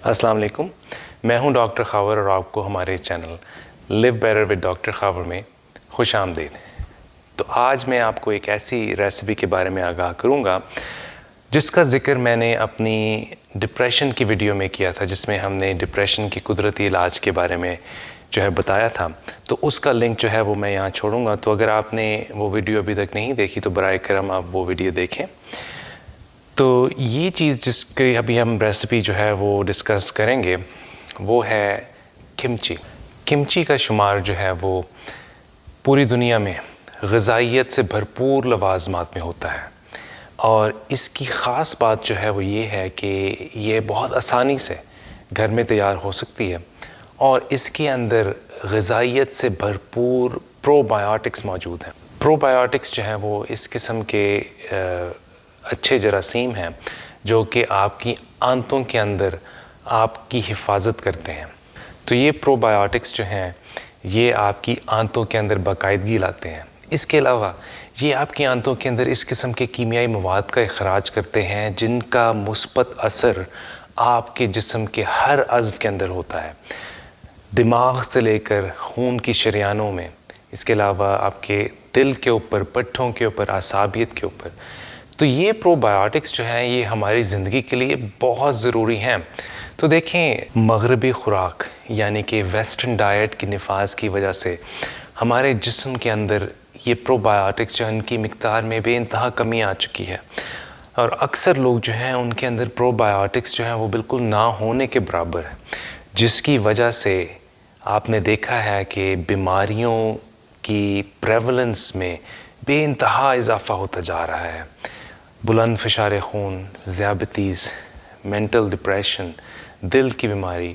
अस्सलाम वालेकुम। मैं हूं डॉक्टर खावर और आपको हमारे channel live better with doctor Khawar में खुश आमदीद। तो आज मैं आपको एक ऐसी रेसिपी के बारे में आगाह करूंगा जिसका ज़िक्र मैंने अपनी डिप्रेशन की वीडियो में किया था, जिसमें हमने डिप्रेशन की कुदरती इलाज के बारे में जो है बताया था। तो उसका लिंक जो है वो मैं यहाँ छोड़ूंगा। तो अगर आपने वो वीडियो अभी तक नहीं देखी तो बराए करम आप वो वीडियो देखें। तो ये चीज़ जिसकी अभी हम रेसिपी जो है वो डिस्कस करेंगे वो है किमची। किमची का शुमार जो है वो पूरी दुनिया में ग़िज़ाइयत से भरपूर लवाज़मात में होता है, और इसकी ख़ास बात जो है वो ये है कि ये बहुत आसानी से घर में तैयार हो सकती है, और इसके अंदर ग़िज़ाइयत से भरपूर प्रोबायोटिक्स मौजूद हैं। प्रोबायोटिक्स जो है वो इस किस्म के अच्छे जरासीम हैं जो कि आपकी आंतों के अंदर आपकी हिफाजत करते हैं। तो ये प्रोबायोटिक्स जो हैं ये आपकी आंतों के अंदर बाकायदगी लाते हैं। इसके अलावा ये आपकी आंतों के अंदर इस किस्म के कीमियाई मवाद का इखराज करते हैं जिनका मुस्बत असर आपके जिस्म के हर अज़्व के अंदर होता है, दिमाग से लेकर खून की शरियानों में। इसके अलावा आपके दिल के ऊपर, पट्ठों के ऊपर, आसाबियत के ऊपर। तो ये प्रोबायोटिक्स जो हैं ये हमारी ज़िंदगी के लिए बहुत ज़रूरी हैं। तो देखें, मगरबी ख़ुराक यानी कि वेस्टर्न डाइट की निफाज की वजह से हमारे जिस्म के अंदर ये प्रोबायोटिक्स जो है इनकी मिक़दार में बेइंतहा कमी आ चुकी है, और अक्सर लोग जो हैं उनके अंदर प्रोबायोटिक्स जो हैं वो बिल्कुल ना होने के बराबर है, जिसकी वजह से आपने देखा है कि बीमारियों की प्रेवलेंस में बेइंतहा इजाफ़ा होता जा रहा है। बुलंद फ़िशार खून, ज़ियाबतीस, मेंटल डिप्रेशन, दिल की बीमारी,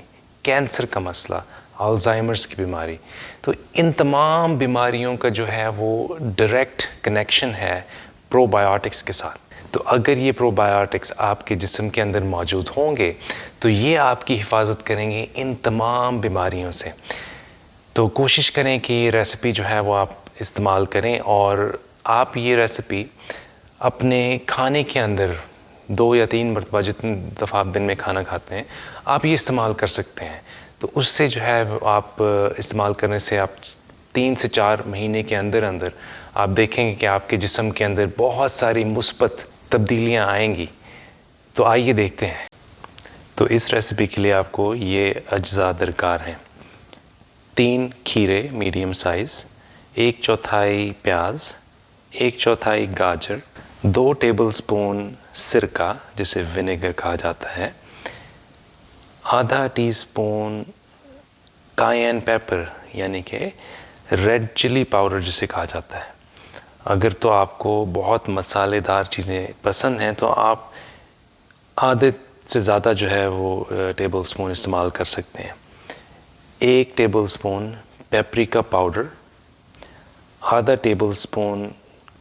कैंसर का मसला, अल्ज़ाइमर्स की बीमारी। तो इन तमाम बीमारियों का जो है वो डायरेक्ट कनेक्शन है प्रोबायोटिक्स के साथ। तो अगर ये प्रोबायोटिक्स आपके जिस्म के अंदर मौजूद होंगे तो ये आपकी हिफाजत करेंगे इन तमाम बीमारियों से। तो कोशिश करें कि ये रेसिपी जो है वो आप इस्तेमाल करें, और आप ये रेसिपी अपने खाने के अंदर 2 या 3 मरतबा, जितनी दफ़ा आप दिन में खाना खाते हैं, आप ये इस्तेमाल कर सकते हैं। तो उससे जो है आप इस्तेमाल करने से आप 3 से 4 महीने के अंदर अंदर आप देखेंगे कि आपके जिस्म के अंदर बहुत सारी मुस्बत तब्दीलियाँ आएंगी। तो आइए देखते हैं। तो इस रेसिपी के लिए आपको ये अज्जा दरकार हैं: 3 खीरे मीडियम साइज़, 1/4 प्याज, 1/4 गाजर, 2 टेबलस्पून सिरका जिसे विनेगर कहा जाता है, आधा टीस्पून कायन पेपर यानी कि रेड चिली पाउडर जिसे कहा जाता है। अगर तो आपको बहुत मसालेदार चीज़ें पसंद हैं तो आप आधे से ज़्यादा जो है वो टेबलस्पून इस्तेमाल कर सकते हैं। 1 टेबलस्पून पेपरिका पाउडर, आधा टेबलस्पून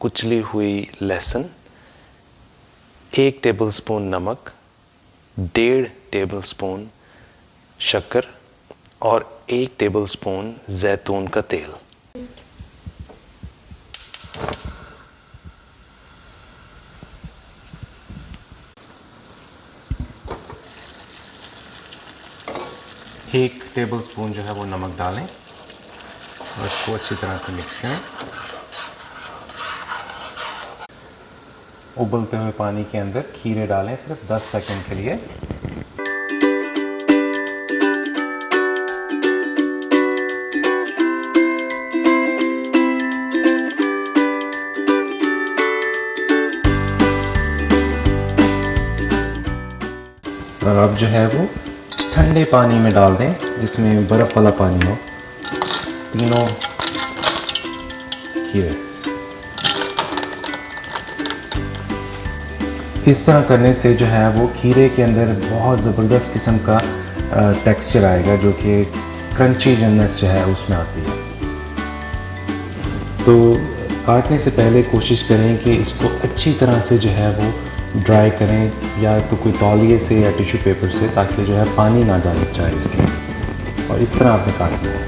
कुचली हुई लहसुन, 1 टेबलस्पून नमक, 1.5 टेबलस्पून शक्कर और 1 टेबलस्पून जैतून का तेल। एक टेबलस्पून जो है वो नमक डालें और इसको अच्छी तरह से मिक्स करें। उबलते हुए पानी के अंदर खीरे डालें सिर्फ 10 सेकंड के लिए। और अब जो है वो ठंडे पानी में डाल दें जिसमें बर्फ़ वाला पानी हो। तीनों खीरे इस तरह करने से जो है वो खीरे के अंदर बहुत ज़बरदस्त किस्म का टेक्सचर आएगा, जो कि क्रंची जन्नस जो है उसमें आती है। तो काटने से पहले कोशिश करें कि इसको अच्छी तरह से जो है वो ड्राई करें, या तो कोई तौलिए से या टिश्यू पेपर से, ताकि जो है पानी ना डाल जाए इसके। और इस तरह आपने काटना है।